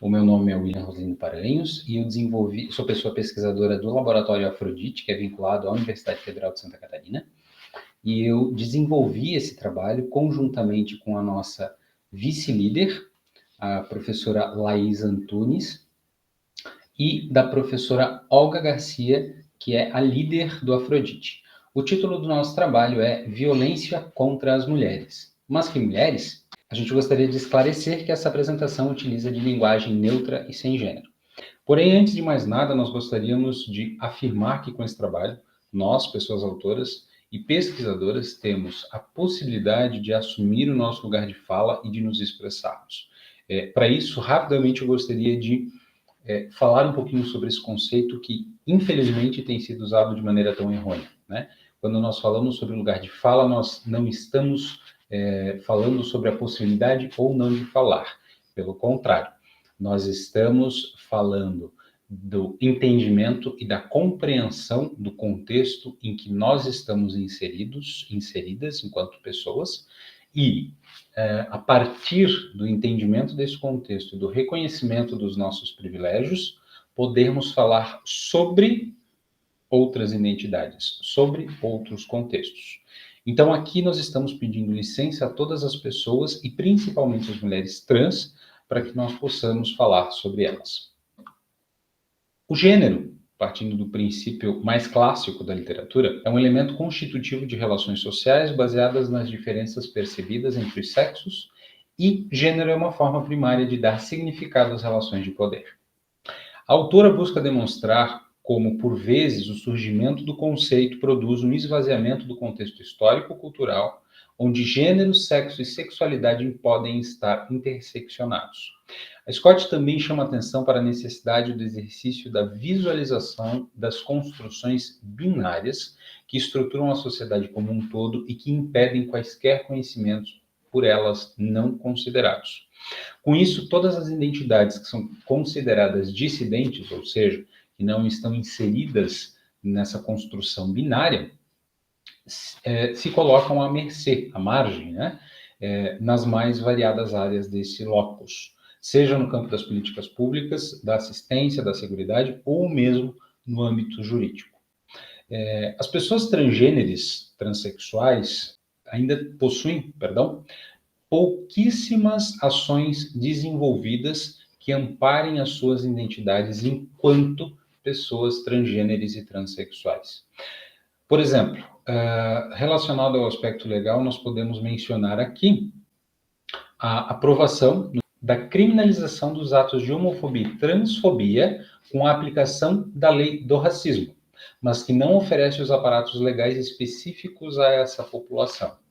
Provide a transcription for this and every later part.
O meu nome é William Roslino Paranhos e eu sou pessoa pesquisadora do Laboratório Afrodite, que é vinculado à Universidade Federal de Santa Catarina, e eu desenvolvi esse trabalho conjuntamente com a nossa vice-líder, a professora Laís Antunes, e da professora Olga Garcia, que é a líder do Afrodite. O título do nosso trabalho é Violência contra as Mulheres. Mas que mulheres? A gente gostaria de esclarecer que essa apresentação utiliza de linguagem neutra e sem gênero. Porém, antes de mais nada, nós gostaríamos de afirmar que com esse trabalho, nós, pessoas autoras e pesquisadoras, temos a possibilidade de assumir o nosso lugar de fala e de nos expressarmos. Para isso, rapidamente, eu gostaria de falar um pouquinho sobre esse conceito que, infelizmente, tem sido usado de maneira tão errônea, né? Quando nós falamos sobre lugar de fala, nós não estamos falando sobre a possibilidade ou não de falar. Pelo contrário, nós estamos falando do entendimento e da compreensão do contexto em que nós estamos inseridas enquanto pessoas, e a partir do entendimento desse contexto, do reconhecimento dos nossos privilégios, podermos falar sobre outras identidades, sobre outros contextos. Então, aqui nós estamos pedindo licença a todas as pessoas, e principalmente as mulheres trans, para que nós possamos falar sobre elas. O gênero, partindo do princípio mais clássico da literatura, é um elemento constitutivo de relações sociais baseadas nas diferenças percebidas entre os sexos, e gênero é uma forma primária de dar significado às relações de poder. A autora busca demonstrar como, por vezes, o surgimento do conceito produz um esvaziamento do contexto histórico-cultural, onde gênero, sexo e sexualidade podem estar interseccionados. A Scott também chama atenção para a necessidade do exercício da visualização das construções binárias que estruturam a sociedade como um todo e que impedem quaisquer conhecimentos por elas não considerados. Com isso, todas as identidades que são consideradas dissidentes, ou seja, que não estão inseridas nessa construção binária, se colocam à mercê, à margem, né? Nas mais variadas áreas desse locus, seja no campo das políticas públicas, da assistência, da seguridade, ou mesmo no âmbito jurídico. As pessoas transgêneres, transexuais, ainda possuem, pouquíssimas ações desenvolvidas que amparem as suas identidades enquanto pessoas transgêneres e transexuais. Por exemplo, relacionado ao aspecto legal, nós podemos mencionar aqui a aprovação da criminalização dos atos de homofobia e transfobia com a aplicação da lei do racismo, mas que não oferece os aparatos legais específicos a essa população.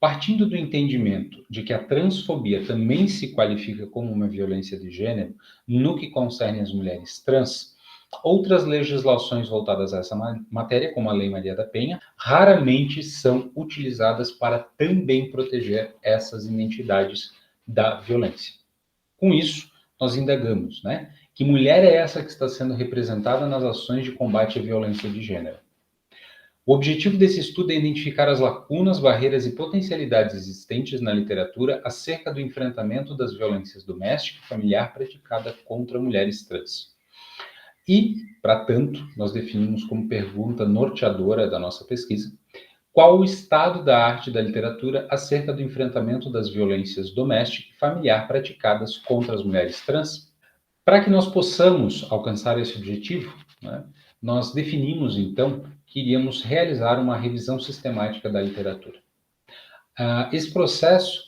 Partindo do entendimento de que a transfobia também se qualifica como uma violência de gênero no que concerne as mulheres trans, outras legislações voltadas a essa matéria, como a Lei Maria da Penha, raramente são utilizadas para também proteger essas identidades da violência. Com isso, nós indagamos, né? Que mulher é essa que está sendo representada nas ações de combate à violência de gênero? O objetivo desse estudo é identificar as lacunas, barreiras e potencialidades existentes na literatura acerca do enfrentamento das violências doméstica e familiar praticada contra mulheres trans. E, para tanto, nós definimos como pergunta norteadora da nossa pesquisa qual o estado da arte e da literatura acerca do enfrentamento das violências doméstica e familiar praticadas contra as mulheres trans. Para que nós possamos alcançar esse objetivo, né, nós definimos, então, que iríamos realizar uma revisão sistemática da literatura. Esse processo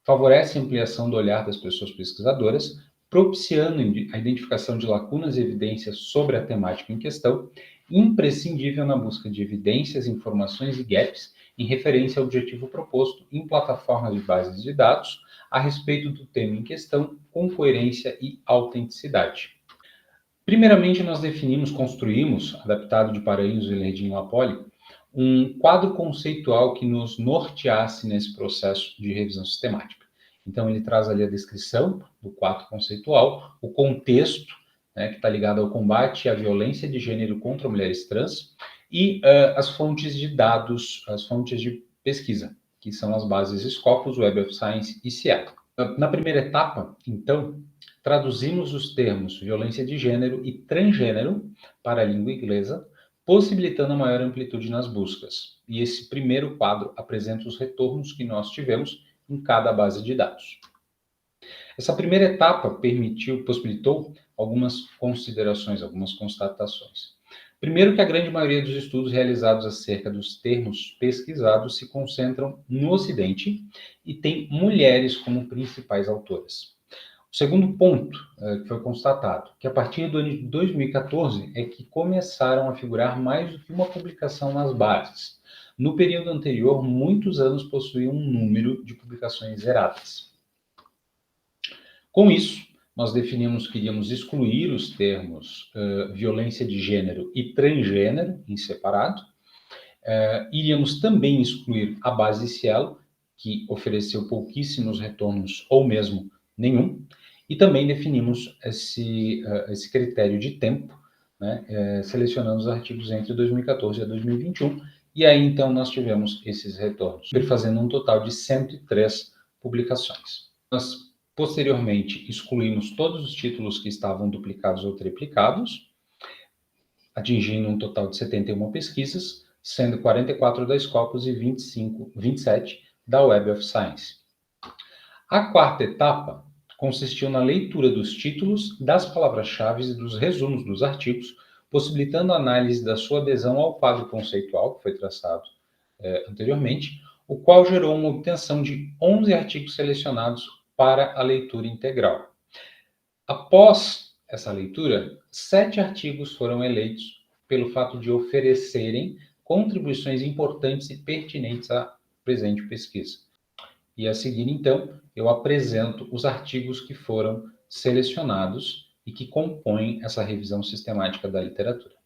favorece a ampliação do olhar das pessoas pesquisadoras, propiciando a identificação de lacunas e evidências sobre a temática em questão, imprescindível na busca de evidências, informações e gaps em referência ao objetivo proposto em plataformas de bases de dados a respeito do tema em questão, com coerência e autenticidade. Primeiramente, nós construímos, adaptado de Paranhos, Vilardino e Lapoli, um quadro conceitual que nos norteasse nesse processo de revisão sistemática. Então, ele traz ali a descrição do quadro conceitual, o contexto, né, que está ligado ao combate à violência de gênero contra mulheres trans, e as fontes de dados, as fontes de pesquisa, que são as bases Scopus, Web of Science e Seattle. Na primeira etapa, então, traduzimos os termos violência de gênero e transgênero para a língua inglesa, possibilitando a maior amplitude nas buscas. E esse primeiro quadro apresenta os retornos que nós tivemos em cada base de dados. Essa primeira etapa possibilitou algumas considerações, algumas constatações. Primeiro, que a grande maioria dos estudos realizados acerca dos termos pesquisados se concentram no Ocidente e tem mulheres como principais autoras. O segundo ponto que foi constatado, que a partir do ano de 2014 é que começaram a figurar mais do que uma publicação nas bases. No período anterior, muitos anos possuíam um número de publicações zeradas. Com isso, nós definimos que iríamos excluir os termos violência de gênero e transgênero em separado. Iríamos também excluir a base Cielo, que ofereceu pouquíssimos retornos ou mesmo nenhum. E também definimos esse critério de tempo, né, selecionando os artigos entre 2014 e 2021. E aí, então, nós tivemos esses retornos, fazendo um total de 103 publicações. Nós posteriormente, excluímos todos os títulos que estavam duplicados ou triplicados, atingindo um total de 71 pesquisas, sendo 44 da Scopus e 27 da Web of Science. A quarta etapa consistiu na leitura dos títulos, das palavras-chave e dos resumos dos artigos, possibilitando a análise da sua adesão ao quadro conceitual que foi traçado anteriormente, o qual gerou uma obtenção de 11 artigos selecionados para a leitura integral. Após essa leitura, 7 artigos foram eleitos pelo fato de oferecerem contribuições importantes e pertinentes à presente pesquisa. E a seguir, então, eu apresento os artigos que foram selecionados e que compõem essa revisão sistemática da literatura.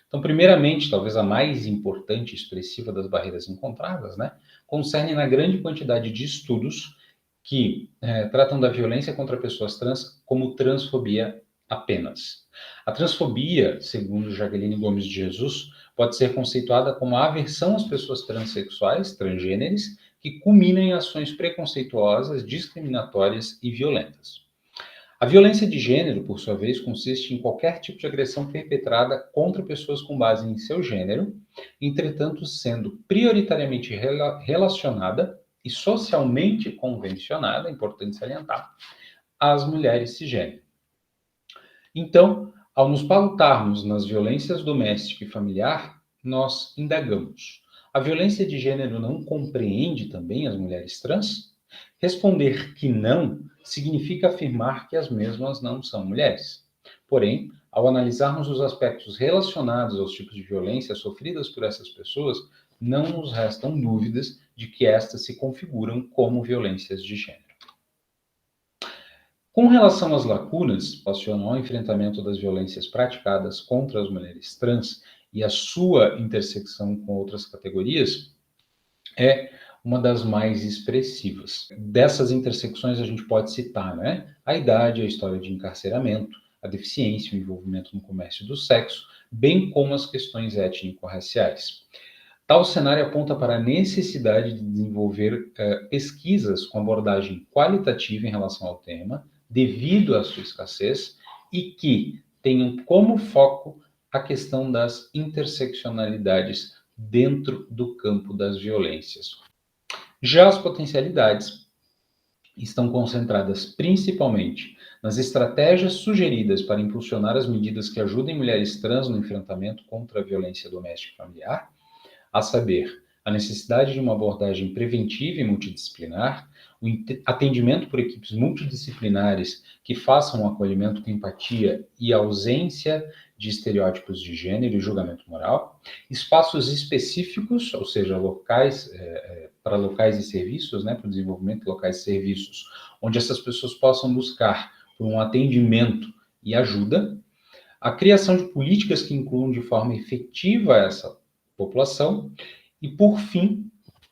Então, primeiramente, talvez a mais importante e expressiva das barreiras encontradas, né, concerne na grande quantidade de estudos que tratam da violência contra pessoas trans como transfobia apenas. A transfobia, segundo Jaqueline Gomes de Jesus, pode ser conceituada como a aversão às pessoas transexuais, transgêneres, que culminam em ações preconceituosas, discriminatórias e violentas. A violência de gênero, por sua vez, consiste em qualquer tipo de agressão perpetrada contra pessoas com base em seu gênero, entretanto sendo prioritariamente relacionada e socialmente convencionada, é importante salientar, às mulheres cisgênero. Então, ao nos pautarmos nas violências doméstica e familiar, nós indagamos: a violência de gênero não compreende também as mulheres trans? Responder que não significa afirmar que as mesmas não são mulheres. Porém, ao analisarmos os aspectos relacionados aos tipos de violência sofridas por essas pessoas, não nos restam dúvidas de que estas se configuram como violências de gênero. Com relação às lacunas que relacionam ao enfrentamento das violências praticadas contra as mulheres trans e a sua intersecção com outras categorias, é uma das mais expressivas. Dessas intersecções a gente pode citar, né, a idade, a história de encarceramento, a deficiência, o envolvimento no comércio do sexo, bem como as questões étnico-raciais. Tal cenário aponta para a necessidade de desenvolver pesquisas com abordagem qualitativa em relação ao tema, devido à sua escassez, e que tenham como foco a questão das interseccionalidades dentro do campo das violências. Já as potencialidades estão concentradas principalmente nas estratégias sugeridas para impulsionar as medidas que ajudem mulheres trans no enfrentamento contra a violência doméstica e familiar, a saber, a necessidade de uma abordagem preventiva e multidisciplinar, o atendimento por equipes multidisciplinares que façam um acolhimento com empatia e ausência de estereótipos de gênero e julgamento moral, espaços específicos, ou seja, locais para locais e serviços, né, para o desenvolvimento de locais e serviços, onde essas pessoas possam buscar por um atendimento e ajuda, a criação de políticas que incluam de forma efetiva essa população e, por fim,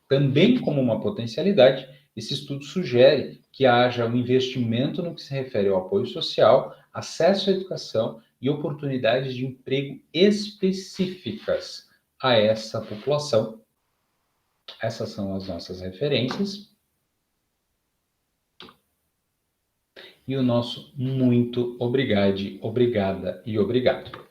também como uma potencialidade, esse estudo sugere que haja um investimento no que se refere ao apoio social, acesso à educação e oportunidades de emprego específicas a essa população, Essas são as nossas referências. E o nosso muito obrigado, obrigada e obrigado.